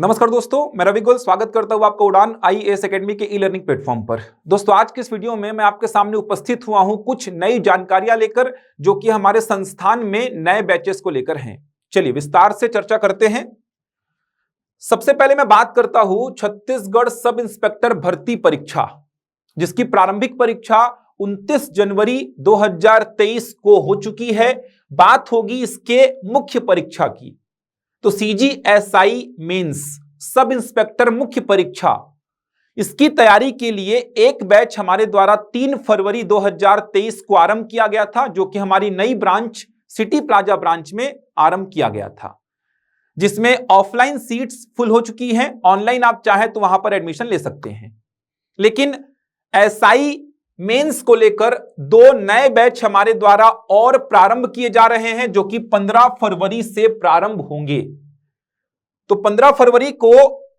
नमस्कार दोस्तों, मैं रवि गोयल स्वागत करता हूं आपका उड़ान आईएएस एकेडमी के ई लर्निंग प्लेटफॉर्म पर। दोस्तों, आज के इस वीडियो में मैं आपके सामने उपस्थित हुआ हूं कुछ नई जानकारियां लेकर, जो कि हमारे संस्थान में नए बैचेस को लेकर हैं। चलिए विस्तार से चर्चा करते हैं। सबसे पहले मैं बात करता हूं छत्तीसगढ़ सब इंस्पेक्टर भर्ती परीक्षा, जिसकी प्रारंभिक परीक्षा 29 जनवरी 2023 को हो चुकी है। बात होगी इसके मुख्य परीक्षा की। तो CGSI मेंस सब इंस्पेक्टर मुख्य परीक्षा, इसकी तैयारी के लिए एक बैच हमारे द्वारा 3 फरवरी 2023 को आरंभ किया गया था, जो कि हमारी नई ब्रांच सिटी प्लाजा ब्रांच में आरंभ किया गया था, जिसमें ऑफलाइन सीट्स फुल हो चुकी हैं। ऑनलाइन आप चाहे तो वहां पर एडमिशन ले सकते हैं। लेकिन SI मेंस को लेकर 2 नए बैच हमारे द्वारा और प्रारंभ किए जा रहे हैं, जो कि 15 फरवरी से प्रारंभ होंगे। तो 15 फरवरी को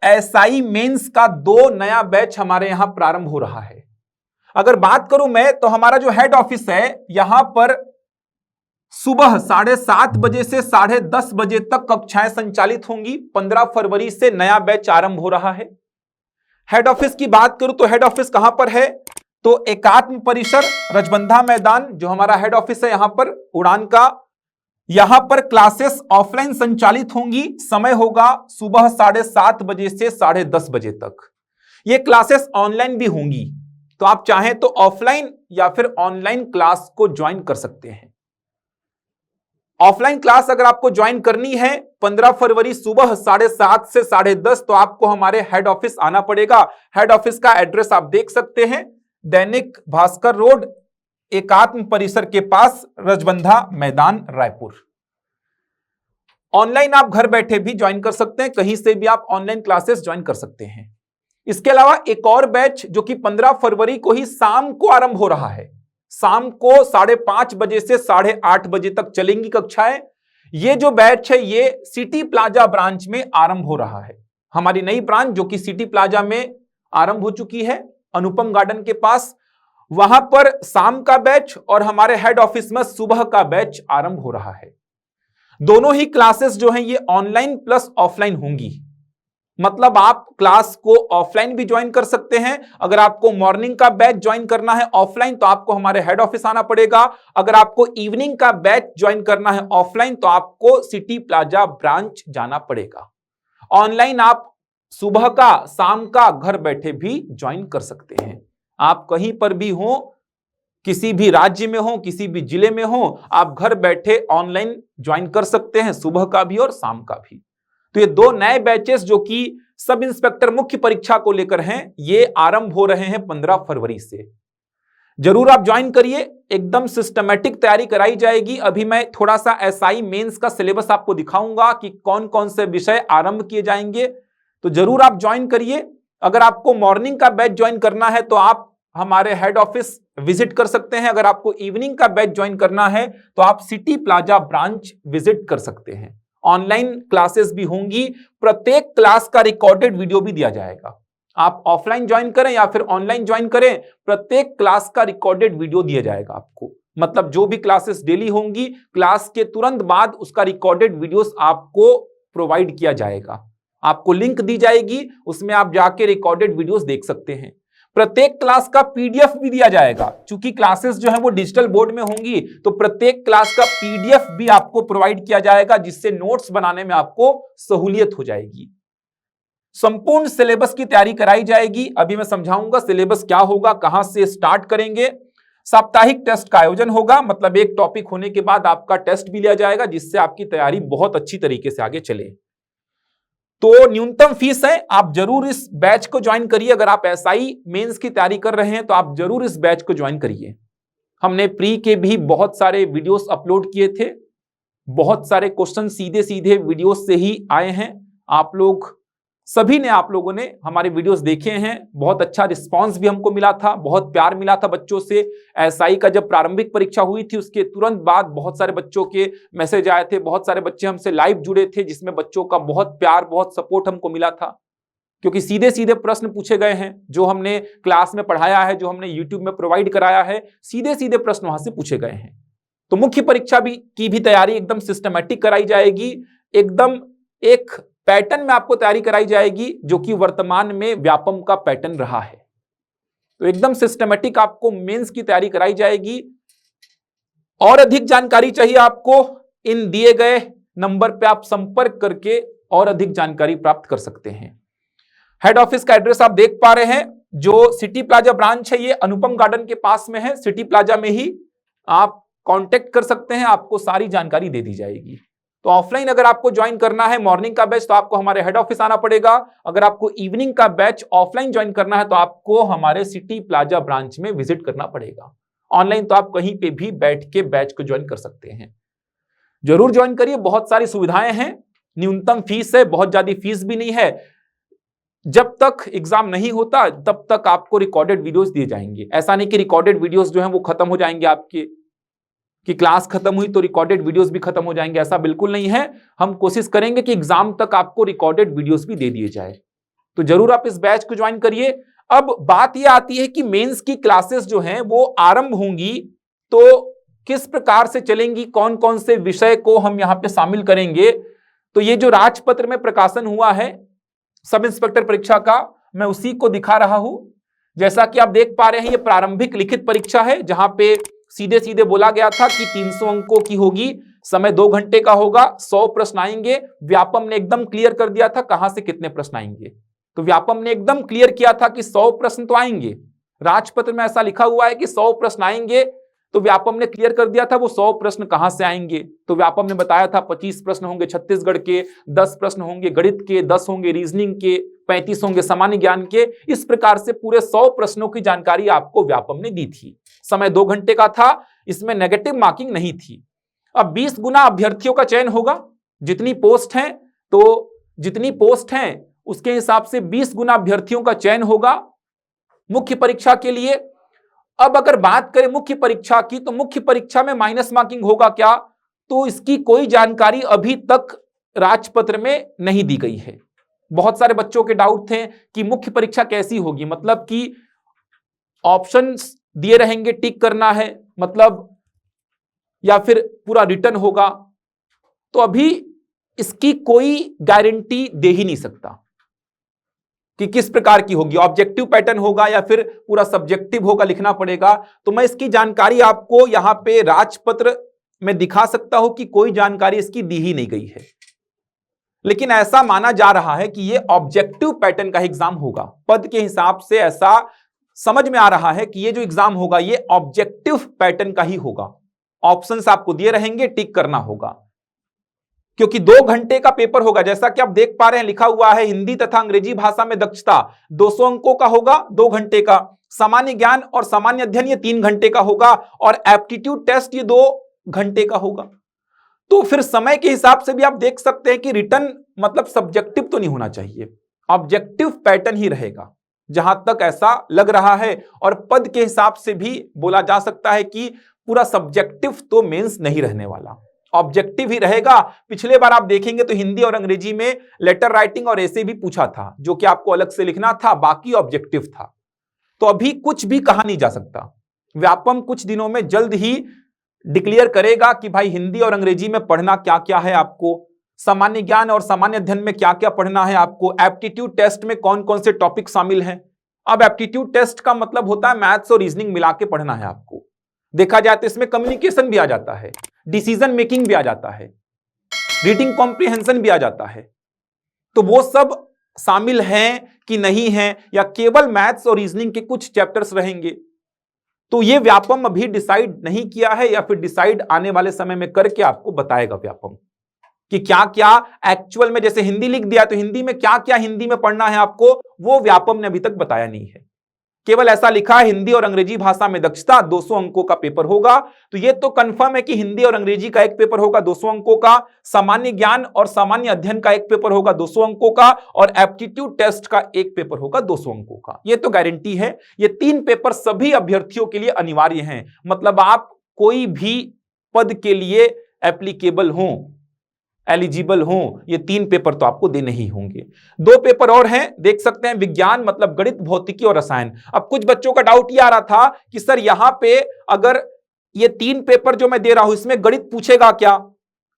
SI मेंस का 2 नया बैच हमारे यहां प्रारंभ हो रहा है। अगर बात करूं मैं, तो हमारा जो हेड ऑफिस है, यहां पर सुबह 7:30 बजे से 10:30 बजे तक कक्षाएं संचालित होंगी। 15 फरवरी से नया बैच आरंभ हो रहा है। हेड ऑफिस की बात करूं तो हेड ऑफिस कहां पर है, तो एकात्म परिसर रजबंधा मैदान जो हमारा हेड ऑफिस है यहां पर उड़ान का, यहां पर क्लासेस ऑफलाइन संचालित होंगी। समय होगा सुबह 7:30 बजे से 10:30 बजे तक। ये क्लासेस ऑनलाइन भी होंगी, तो आप चाहें तो ऑफलाइन या फिर ऑनलाइन क्लास को ज्वाइन कर सकते हैं। ऑफलाइन क्लास अगर आपको ज्वाइन करनी है 15 फरवरी सुबह 7:30 से 10:30, तो आपको हमारे हेड ऑफिस आना पड़ेगा। हेड ऑफिस का एड्रेस आप देख सकते हैं, दैनिक भास्कर रोड, एकात्म परिसर के पास, रजबंधा मैदान, रायपुर। ऑनलाइन आप घर बैठे भी ज्वाइन कर सकते हैं, कहीं से भी आप ऑनलाइन क्लासेस ज्वाइन कर सकते हैं। इसके अलावा एक और बैच जो कि 15 फरवरी को ही शाम को आरंभ हो रहा है। शाम को 5:30 बजे से 8:30 बजे तक चलेंगी कक्षाएं। ये जो बैच है ये सिटी प्लाजा ब्रांच में आरंभ हो रहा है। हमारी नई ब्रांच जो कि सिटी प्लाजा में आरंभ हो चुकी है, अनुपम गार्डन के पास, वहां पर शाम का बैच और हमारे हेड ऑफिस में सुबह का बैच आरंभ हो रहा है। दोनों ही क्लासेस जो हैं ये ऑनलाइन प्लस ऑफलाइन होंगी। मतलब आप क्लास को ऑफलाइन भी ज्वाइन कर सकते हैं। अगर आपको मॉर्निंग का बैच ज्वाइन करना है ऑफलाइन, तो आपको हमारे हेड ऑफिस आना पड़ेगा। अगर आपको इवनिंग का बैच ज्वाइन करना है ऑफलाइन, तो आपको सिटी प्लाजा ब्रांच जाना पड़ेगा। ऑनलाइन आप सुबह का, शाम का घर बैठे भी ज्वाइन कर सकते हैं। आप कहीं पर भी हो, किसी भी राज्य में हो, किसी भी जिले में हो, आप घर बैठे ऑनलाइन ज्वाइन कर सकते हैं, सुबह का भी और शाम का भी। तो ये 2 नए बैचेस जो कि सब इंस्पेक्टर मुख्य परीक्षा को लेकर हैं, ये आरंभ हो रहे हैं 15 फरवरी से। जरूर आप ज्वाइन करिए, एकदम सिस्टमैटिक तैयारी कराई जाएगी। अभी मैं थोड़ा सा SI मेंस का सिलेबस आपको दिखाऊंगा कि कौन कौन से विषय आरंभ किए जाएंगे, तो जरूर आप ज्वाइन करिए। अगर आपको मॉर्निंग का बैच ज्वाइन करना है तो आप हमारे हेड ऑफिस विजिट कर सकते हैं। अगर आपको इवनिंग का बैच ज्वाइन करना है तो आप सिटी प्लाजा ब्रांच विजिट कर सकते हैं। ऑनलाइन क्लासेस भी होंगी, प्रत्येक क्लास का रिकॉर्डेड वीडियो भी दिया जाएगा। आप ऑफलाइन ज्वाइन करें या फिर ऑनलाइन ज्वाइन करें, प्रत्येक क्लास का रिकॉर्डेड वीडियो दिया जाएगा आपको। मतलब जो भी क्लासेस डेली होंगी, क्लास के तुरंत बाद उसका रिकॉर्डेड वीडियोस आपको प्रोवाइड किया जाएगा। आपको लिंक दी जाएगी, उसमें आप जाके रिकॉर्डेड वीडियोस देख सकते हैं। प्रत्येक क्लास का PDF भी दिया जाएगा। चूंकि क्लासेस जो है वो डिजिटल बोर्ड में होंगी, तो प्रत्येक क्लास का PDF भी आपको प्रोवाइड किया जाएगा, जिससे नोट्स बनाने में आपको सहूलियत हो जाएगी। संपूर्ण सिलेबस की तैयारी कराई जाएगी। अभी मैं समझाऊंगा सिलेबस क्या होगा, कहां से स्टार्ट करेंगे। साप्ताहिक टेस्ट का आयोजन होगा, मतलब एक टॉपिक होने के बाद आपका टेस्ट भी लिया जाएगा, जिससे आपकी तैयारी बहुत अच्छी तरीके से आगे चले। तो न्यूनतम फीस है, आप जरूर इस बैच को ज्वाइन करिए। अगर आप SI मेंस की तैयारी कर रहे हैं तो आप जरूर इस बैच को ज्वाइन करिए। हमने प्री के भी बहुत सारे वीडियोस अपलोड किए थे, बहुत सारे क्वेश्चन सीधे सीधे वीडियोस से ही आए हैं। आप लोगों ने हमारे वीडियोस देखे हैं, बहुत अच्छा रिस्पांस भी हमको मिला था, बहुत प्यार मिला था बच्चों से। SI का जब प्रारंभिक परीक्षा हुई थी उसके तुरंत बाद बहुत सारे बच्चों के मैसेज आए थे, बहुत सारे बच्चे हमसे लाइव जुड़े थे, जिसमें बच्चों का बहुत प्यार, बहुत सपोर्ट हमको मिला था। क्योंकि सीधे सीधे प्रश्न पूछे गए हैं, जो हमने क्लास में पढ़ाया है, जो हमने यूट्यूब में प्रोवाइड कराया है, सीधे सीधे प्रश्न वहां से पूछे गए हैं। तो मुख्य परीक्षा की भी तैयारी एकदम सिस्टमैटिक कराई जाएगी, एकदम एक पैटर्न में आपको तैयारी कराई जाएगी जो कि वर्तमान में व्यापम का पैटर्न रहा है। तो एकदम सिस्टमेटिक आपको मेंस की तैयारी कराई जाएगी। और अधिक जानकारी चाहिए आपको, इन दिए गए नंबर पे आप संपर्क करके और अधिक जानकारी प्राप्त कर सकते हैं। हेड ऑफिस का एड्रेस आप देख पा रहे हैं, जो सिटी प्लाजा ब्रांच है ये अनुपम गार्डन के पास में है। सिटी प्लाजा में ही आप कांटेक्ट कर सकते हैं, आपको सारी जानकारी दे दी जाएगी। तो ऑफलाइन अगर आपको ज्वाइन करना है मॉर्निंग का बैच तो आपको हमारे हेड ऑफिस आना पड़ेगा। अगर आपको इवनिंग का बैच ऑफलाइन ज्वाइन करना है तो आपको हमारे सिटी प्लाजा ब्रांच में विजिट करना पड़ेगा। ऑनलाइन तो आप कहीं पे भी बैठ के बैच को ज्वाइन कर सकते हैं। जरूर ज्वाइन करिए, बहुत सारी सुविधाएं हैं, न्यूनतम फीस है, बहुत ज्यादा फीस भी नहीं है। जब तक एग्जाम नहीं होता तब तक आपको रिकॉर्डेड वीडियोस दिए जाएंगे। ऐसा नहीं कि रिकॉर्डेड वीडियोस जो हैं वो खत्म हो जाएंगे आपके, कि क्लास खत्म हुई तो रिकॉर्डेड वीडियोस भी खत्म हो जाएंगे, ऐसा बिल्कुल नहीं है। हम कोशिश करेंगे कि एग्जाम तक आपको रिकॉर्डेड वीडियोस भी दे दिए जाए। तो जरूर आप इस बैच को ज्वाइन करिए। अब बात यह आती है कि मेंस की क्लासेस जो हैं वो आरंभ होंगी तो किस प्रकार से चलेंगी, कौन कौन से विषय को हम यहां पे शामिल करेंगे। तो ये जो राजपत्र में प्रकाशन हुआ है सब इंस्पेक्टर परीक्षा का, मैं उसी को दिखा रहा हूं। जैसा कि आप देख पा रहे हैं ये प्रारंभिक लिखित परीक्षा है, जहां पे सीधे सीधे बोला गया था कि 300 अंकों की होगी, समय 2 घंटे का होगा, 100 प्रश्न आएंगे। व्यापम ने एकदम क्लियर कर दिया था कहां से कितने प्रश्न आएंगे। तो व्यापम ने एकदम क्लियर किया था कि 100 प्रश्न तो आएंगे। राजपत्र में ऐसा लिखा हुआ है कि 100 प्रश्न आएंगे, तो व्यापम ने क्लियर कर दिया था वो 100 प्रश्न कहां से आएंगे। तो व्यापम ने बताया था 25 प्रश्न होंगे छत्तीसगढ़ के, 10 प्रश्न होंगे गणित के, 10 होंगे रीजनिंग के, 35 होंगे सामान्य ज्ञान के। इस प्रकार से पूरे 100 प्रश्नों की जानकारी आपको व्यापम ने दी थी। समय 2 घंटे का था, इसमें नेगेटिव मार्किंग नहीं थी। अब 20 गुना अभ्यर्थियों का चयन होगा, जितनी पोस्ट हैं तो जितनी पोस्ट हैं उसके हिसाब से 20 गुना अभ्यर्थियों का चयन होगा मुख्य परीक्षा के लिए। अब अगर बात करें मुख्य परीक्षा की, तो मुख्य परीक्षा में माइनस मार्किंग होगा क्या, तो इसकी कोई जानकारी अभी तक राजपत्र में नहीं दी गई है। बहुत सारे बच्चों के डाउट थे कि मुख्य परीक्षा कैसी होगी, मतलब कि ऑप्शंस दिए रहेंगे, टिक करना है मतलब, या फिर पूरा रिटर्न होगा। तो अभी इसकी कोई गारंटी दे ही नहीं सकता कि किस प्रकार की होगी, ऑब्जेक्टिव पैटर्न होगा या फिर पूरा सब्जेक्टिव होगा, लिखना पड़ेगा। तो मैं इसकी जानकारी आपको यहां पे राजपत्र में दिखा सकता हूं कि कोई जानकारी इसकी दी ही नहीं गई है। लेकिन ऐसा माना जा रहा है कि यह ऑब्जेक्टिव पैटर्न का एग्जाम होगा। पद के हिसाब से ऐसा समझ में आ रहा है कि यह जो एग्जाम होगा यह ऑब्जेक्टिव पैटर्न का ही होगा। ऑप्शंस आपको दिए रहेंगे, टिक करना होगा, क्योंकि 2 घंटे का पेपर होगा। जैसा कि आप देख पा रहे हैं लिखा हुआ है हिंदी तथा अंग्रेजी भाषा में दक्षता 200 अंकों का होगा 2 घंटे का। सामान्य ज्ञान और सामान्य अध्ययन ये 3 घंटे का होगा, और एप्टीट्यूड टेस्ट ये 2 घंटे का होगा। तो फिर समय के हिसाब से भी आप देख सकते हैं कि रिटर्न मतलब सब्जेक्टिव तो नहीं होना चाहिए, ऑब्जेक्टिव पैटर्न ही रहेगा, जहां तक ऐसा लग रहा है। और पद के हिसाब से भी बोला जा सकता है कि पूरा सब्जेक्टिव तो मेंस नहीं रहने वाला, ऑब्जेक्टिव ही रहेगा। पिछले बार आप देखेंगे तो हिंदी और अंग्रेजी में लेटर राइटिंग और ऐसे भी पूछा था, जो कि आपको अलग से लिखना था, बाकी ऑब्जेक्टिव था। तो अभी कुछ भी कहा नहीं जा सकता। व्यापम कुछ दिनों में जल्द ही डिक्लेयर करेगा कि भाई हिंदी और अंग्रेजी में पढ़ना क्या क्या है आपको, सामान्य ज्ञान और सामान्य अध्ययन में क्या क्या पढ़ना है आपको, एप्टीट्यूड टेस्ट में कौन कौन से टॉपिक शामिल हैं। अब एप्टीट्यूड टेस्ट का मतलब होता है मैथ्स और रीजनिंग मिला के पढ़ना है आपको। देखा जाए तो इसमें कम्युनिकेशन भी आ जाता है, डिसीजन मेकिंग भी आ जाता है, रीडिंग कॉम्प्रिहेंशन भी आ जाता है। तो वो सब शामिल हैं कि नहीं हैं, या केवल मैथ्स और रीजनिंग के कुछ चैप्टर्स रहेंगे, तो ये व्यापम अभी डिसाइड नहीं किया है, या फिर डिसाइड आने वाले समय में करके आपको बताएगा व्यापम कि क्या क्या एक्चुअल में। जैसे हिंदी लिख दिया तो हिंदी में क्या क्या हिंदी में पढ़ना है आपको, वो व्यापम ने अभी तक बताया नहीं है। केवल ऐसा लिखा है हिंदी और अंग्रेजी भाषा में दक्षता 200 अंकों का पेपर होगा। तो ये तो कंफर्म है कि हिंदी और अंग्रेजी का एक पेपर होगा 200 अंकों का, सामान्य ज्ञान और सामान्य अध्ययन का एक पेपर होगा 200 अंकों का, और एप्टीट्यूड टेस्ट का एक पेपर होगा 200 अंकों का। ये तो गारंटी है। ये 3 पेपर सभी अभ्यर्थियों के लिए अनिवार्य हैं, मतलब आप कोई भी पद के लिए एप्लीकेबल हों, एलिजिबल हों, ये 3 पेपर तो आपको देने ही होंगे। 2 पेपर और हैं, देख सकते हैं, विज्ञान मतलब गणित, भौतिकी और रसायन। अब कुछ बच्चों का डाउट ये आ रहा था कि सर यहां पे अगर ये 3 पेपर जो मैं दे रहा हूं इसमें गणित पूछेगा क्या,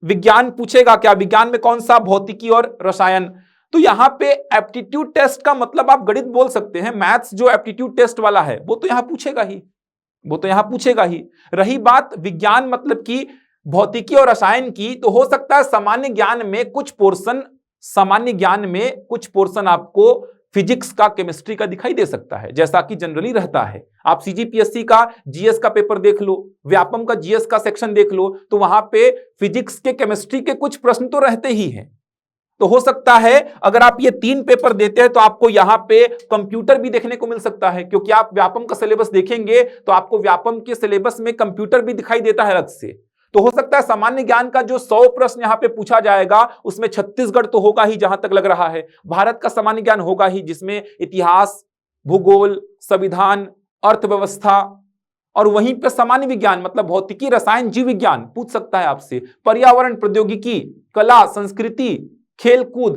विज्ञान पूछेगा क्या, विज्ञान में कौन सा, भौतिकी और रसायन। तो यहां पे एप्टीट्यूड टेस्ट का मतलब आप गणित बोल सकते हैं, मैथ्स जो एप्टीट्यूड टेस्ट वाला है वो तो यहां पूछेगा ही, वो तो यहां पूछेगा ही। रही बात विज्ञान मतलब कि भौतिकी और रसायन की, तो हो सकता है सामान्य ज्ञान में कुछ पोर्शन, सामान्य ज्ञान में कुछ पोर्शन आपको फिजिक्स का, केमिस्ट्री का दिखाई दे सकता है, जैसा कि जनरली रहता है। आप सीजीपीएससी का जीएस का पेपर देख लो, व्यापम का जीएस का सेक्शन देख लो, तो वहां पे फिजिक्स के, केमिस्ट्री के कुछ प्रश्न तो रहते ही हैं। तो हो सकता है अगर आप ये 3 पेपर देते हैं तो आपको यहां पे कंप्यूटर भी देखने को मिल सकता है, क्योंकि आप व्यापम का सिलेबस देखेंगे तो आपको व्यापम के सिलेबस में कंप्यूटर भी दिखाई देता है अलग से। तो हो सकता है सामान्य ज्ञान का जो 100 प्रश्न यहां पे पूछा जाएगा उसमें छत्तीसगढ़ तो होगा ही, जहां तक लग रहा है भारत का सामान्य ज्ञान होगा ही, जिसमें इतिहास, भूगोल, संविधान, अर्थव्यवस्था, और वहीं पे सामान्य विज्ञान मतलब भौतिकी, रसायन, जीव विज्ञान पूछ सकता है आपसे, पर्यावरण, प्रौद्योगिकी, कला, संस्कृति, खेलकूद,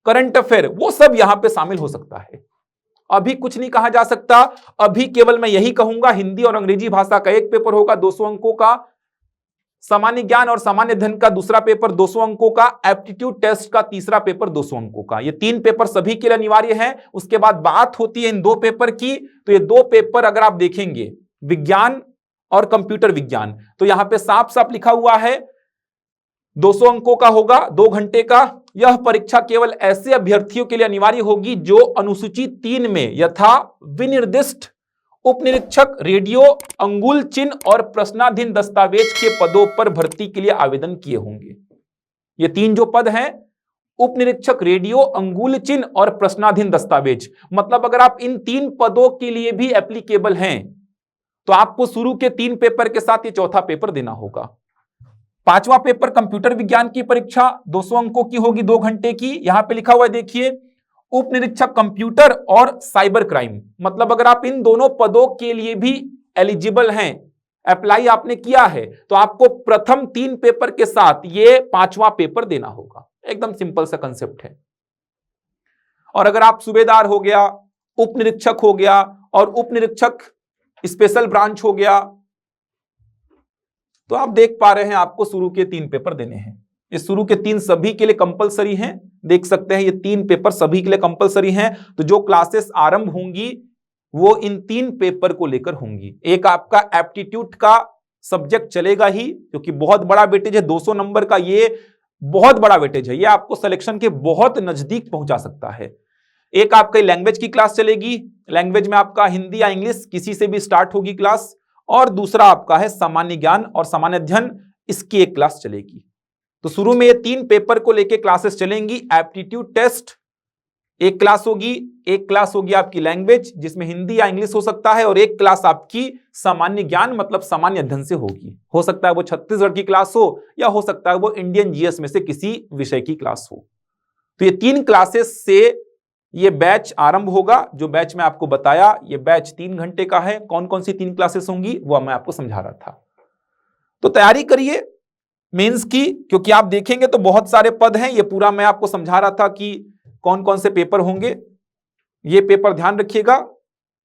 करंट अफेयर, वो सब यहां पे शामिल हो सकता है। अभी कुछ नहीं कहा जा सकता, अभी केवल मैं यही कहूंगा हिंदी और अंग्रेजी भाषा का एक पेपर होगा 200 अंकों का, सामान्य ज्ञान और सामान्य अध्ययन का दूसरा पेपर 200 अंकों का, एप्टीट्यूड टेस्ट का तीसरा पेपर 200 अंकों का। ये 3 पेपर सभी के लिए अनिवार्य है। उसके बाद बात होती है इन 2 पेपर की, तो ये 2 पेपर अगर आप देखेंगे विज्ञान और कंप्यूटर विज्ञान, तो यहां पे साफ साफ लिखा हुआ है 200 अंकों का होगा, 2 घंटे का। यह परीक्षा केवल ऐसे अभ्यर्थियों के लिए अनिवार्य होगी जो अनुसूची 3 में यथा विनिर्दिष्ट उपनिरीक्षक, रेडियो, अंगुल चिन्ह और प्रश्नाधीन दस्तावेज के पदों पर भर्ती के लिए आवेदन किए होंगे। ये 3 जो पद हैं, उपनिरीक्षक, रेडियो, अंगुल चिन्ह और प्रश्नाधीन दस्तावेज, मतलब अगर आप इन 3 पदों के लिए भी एप्लीकेबल हैं तो आपको शुरू के 3 पेपर के साथ ये चौथा पेपर देना होगा। 5वां पेपर कंप्यूटर विज्ञान की परीक्षा 200 अंकों की होगी, 2 घंटे की। यहां पे लिखा हुआ है देखिए, उप निरीक्षक कंप्यूटर और साइबर क्राइम, मतलब अगर आप इन दोनों पदों के लिए भी एलिजिबल हैं, अप्लाई आपने किया है, तो आपको प्रथम 3 पेपर के साथ ये 5वां पेपर देना होगा। एकदम सिंपल सा कंसेप्ट है। और अगर आप सूबेदार हो गया, उप निरीक्षक हो गया और उप निरीक्षक स्पेशल ब्रांच हो गया, तो आप देख पा रहे हैं आपको शुरू के 3 पेपर देने हैं। ये शुरू के 3 सभी के लिए कंपलसरी हैं, देख सकते हैं ये 3 पेपर सभी के लिए कंपलसरी हैं। तो जो क्लासेस आरंभ होंगी वो इन 3 पेपर को लेकर होंगी। एक आपका एप्टीट्यूड का सब्जेक्ट चलेगा ही, क्योंकि बहुत बड़ा वेटेज है, 200 नंबर का ये बहुत बड़ा वेटेज है, ये आपको सिलेक्शन के बहुत नजदीक पहुंचा सकता है। एक आपका लैंग्वेज की क्लास चलेगी, लैंग्वेज में आपका हिंदी या इंग्लिश किसी से भी स्टार्ट होगी क्लास, और दूसरा आपका है सामान्य ज्ञान और सामान्य अध्ययन, इसकी एक क्लास चलेगी। तो शुरू में ये 3 पेपर को लेके क्लासेस चलेंगी। एप्टीट्यूड टेस्ट एक क्लास होगी, एक क्लास होगी आपकी लैंग्वेज जिसमें हिंदी या इंग्लिश हो सकता है, और एक क्लास आपकी सामान्य ज्ञान मतलब सामान्य अध्ययन से होगी। हो सकता है वो छत्तीसगढ़ की क्लास हो या हो सकता है वो इंडियन जीएस में से किसी विषय की क्लास हो। तो ये 3 क्लासेस से ये बैच आरंभ होगा। जो बैच मैं आपको बताया, ये बैच 3 घंटे का है। कौन कौन सी 3 क्लासेस होंगी वो मैं आपको समझा रहा था। तो तैयारी करिए मेंस की, क्योंकि आप देखेंगे तो बहुत सारे पद हैं। ये पूरा मैं आपको समझा रहा था कि कौन कौन से पेपर होंगे। ये पेपर ध्यान रखिएगा,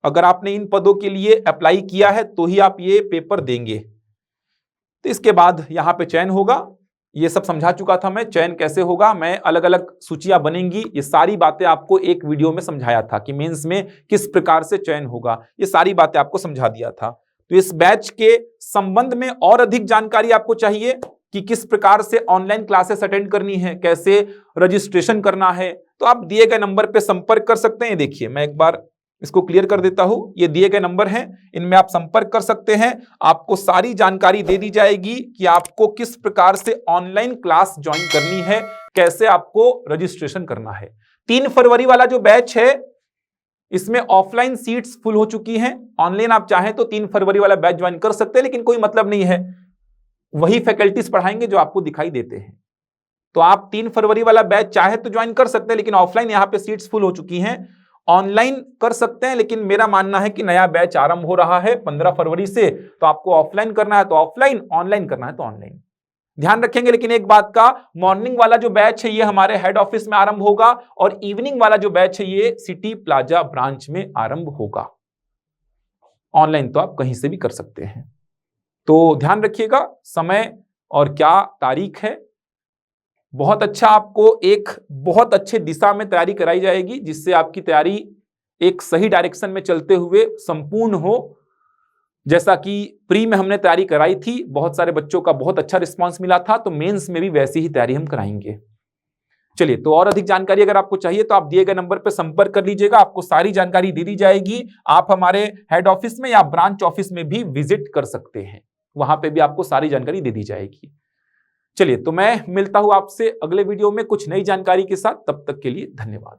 अगर आपने इन पदों के लिए अप्लाई किया है तो ही आप ये पेपर देंगे। तो इसके बाद यहां पे चयन होगा, ये सब समझा चुका था मैं। चयन कैसे होगा, मैं अलग अलग सूचियां बनेंगी, ये सारी बातें आपको एक वीडियो में समझाया था कि मेंस में किस प्रकार से चयन होगा, ये सारी बातें आपको समझा दिया था। तो इस बैच के संबंध में और अधिक जानकारी आपको चाहिए कि किस प्रकार से ऑनलाइन क्लासेस अटेंड करनी है, कैसे रजिस्ट्रेशन करना है, तो आप दिए गए नंबर पर संपर्क कर सकते हैं। देखिए मैं एक बार इसको क्लियर कर देता हूं, ये दिए गए नंबर हैं, इनमें आप संपर्क कर सकते हैं। आपको सारी जानकारी दे दी जाएगी कि आपको किस प्रकार से ऑनलाइन क्लास ज्वाइन करनी है, कैसे आपको रजिस्ट्रेशन करना है। 3 फरवरी वाला जो बैच है इसमें ऑफलाइन सीट्स फुल हो चुकी हैं, ऑनलाइन आप चाहें तो 3 फरवरी वाला बैच ज्वाइन कर सकते हैं, लेकिन कोई मतलब नहीं है, वही फैकल्टीज पढ़ाएंगे जो आपको दिखाई देते हैं। तो आप 3 फरवरी वाला बैच चाहे तो ज्वाइन कर सकते हैं, लेकिन ऑफलाइन यहां पे सीट्स फुल हो चुकी हैं। ऑनलाइन कर सकते हैं, लेकिन मेरा मानना है कि नया बैच आरंभ हो रहा है 15 फरवरी से, तो आपको ऑफलाइन करना है तो ऑफलाइन, ऑनलाइन करना है तो ऑनलाइन। ध्यान रखेंगे लेकिन एक बात का, मॉर्निंग वाला जो बैच है ये हमारे हेड ऑफिस में आरंभ होगा, और इवनिंग वाला जो बैच है ये सिटी प्लाजा ब्रांच में आरंभ होगा। ऑनलाइन तो आप कहीं से भी कर सकते हैं। तो ध्यान रखिएगा समय और क्या तारीख है, बहुत अच्छा आपको एक बहुत अच्छे दिशा में तैयारी कराई जाएगी, जिससे आपकी तैयारी एक सही डायरेक्शन में चलते हुए संपूर्ण हो। जैसा कि प्री में हमने तैयारी कराई थी, बहुत सारे बच्चों का बहुत अच्छा रिस्पांस मिला था, तो मेंस में भी वैसी ही तैयारी हम कराएंगे। चलिए, तो और अधिक जानकारी अगर आपको चाहिए तो आप दिए गए नंबर पर संपर्क कर लीजिएगा, आपको सारी जानकारी दे दी जाएगी। आप हमारे हेड ऑफिस में या ब्रांच ऑफिस में भी विजिट कर सकते हैं, वहां पे भी आपको सारी जानकारी दे दी जाएगी। चलिए, तो मैं मिलता हूं आपसे अगले वीडियो में कुछ नई जानकारी के साथ। तब तक के लिए धन्यवाद।